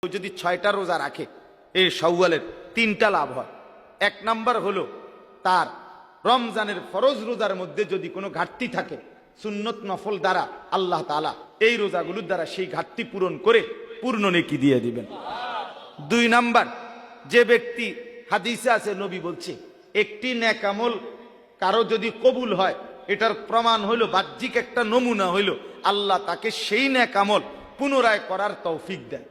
যদি 6টা রোজা রাখে এই শাওয়ালের 3টা লাভ হয়। 1 নাম্বার হলো তার রমজানের ফরজ রোজার মধ্যে যদি কোনো ঘাটতি থাকে সুন্নত নফল দ্বারা আল্লাহ তাআলা এই রোজাগুলোর দ্বারা সেই ঘাটতি পূরণ করে পূর্ণ নেকি দিয়ে দিবেন। 2 নাম্বার, যে ব্যক্তি হাদিসে আছে নবী বলছে একটি নেক আমল কারো যদি কবুল হয় এটার প্রমাণ হইল বাহ্যিক একটা নমুনা হইল আল্লাহ তাকে সেই নেক আমল পুনরায় করার তৌফিক দেয়।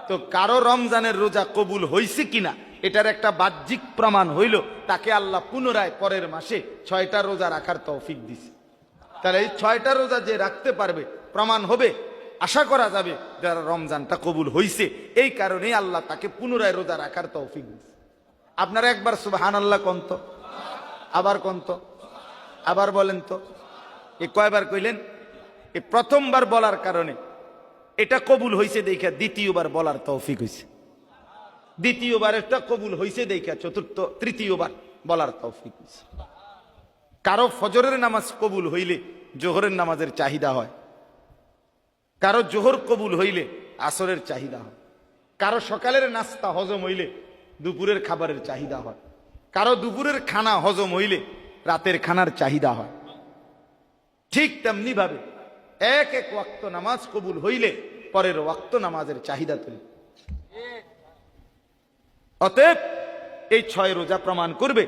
তো কারো রমজানের রোজা কবুল হয়েছে কিনা এটার একটা বাহ্যিক প্রমাণ হইল তাকে আল্লাহ পুনরায় পরের মাসে 6টা রোজা রাখার তৌফিক দিছে। তাহলে এই 6টা রোজা যে রাখতে পারবে প্রমাণ হবে, আশা করা যাবে যারা রমজানটা কবুল হয়েছে, এই কারণেই আল্লাহ তাকে পুনরায় রোজা রাখার তৌফিক দিছে। আপনারা একবার সুবহানাল্লাহ কন্ত, আবার কন্ত, আবার বলেন তো। এই কয়বার কইলেন? এই প্রথমবার বলার কারণে এটা কবুল হয়েছে দেখা দ্বিতীয়বার বলার তৌফিক হয়েছে, দ্বিতীয়বার এটা কবুল হয়েছে দেখা তৃতীয়বার বলার তৌফিক হয়েছে। কারো ফজরের নামাজ কবুল হইলে জোহরের নামাজের চাহিদা হয়, কারো জোহর কবুল হইলে আসরের চাহিদা হয়, কারো সকালের নাস্তা হজম হইলে দুপুরের খাবারের চাহিদা হয়, কারো দুপুরের খানা হজম হইলে রাতের খানার চাহিদা হয়। ঠিক তেমনি ভাবে এক এক ওয়াক্ত নামাজ কবুল হইলে পরের ওয়াক্ত নামাজের চাহিদা তৈরি। অতএব এই 6 রোজা প্রমাণ করবে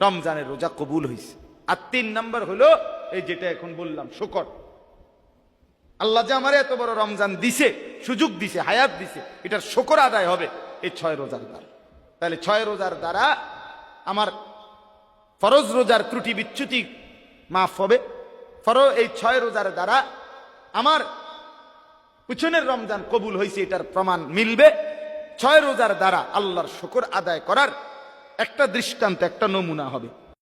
রমজানের রোজা কবুল হয়েছে। আর 3 নাম্বার হলো এই যেটা এখন বললাম, শুকর। আল্লাহ যে আমার এত বড় রমজান দিছে, সুযোগ দিছে, হায়াত দিছে, এটার শুকর আদায় হবে এই 6 রোজার দ্বারা। তাহলে 6 রোজার দ্বারা আমার ফরজ রোজার ত্রুটি বিচ্যুতি মাফ হবে। এই 6 রোজার দ্বারা আমার পিছনের রমজান কবুল হয়েছে এটার প্রমাণ মিলবে। 6 রোজার দ্বারা আল্লাহর শুকর আদায় করার একটা দৃষ্টান্ত, একটা নমুনা হবে।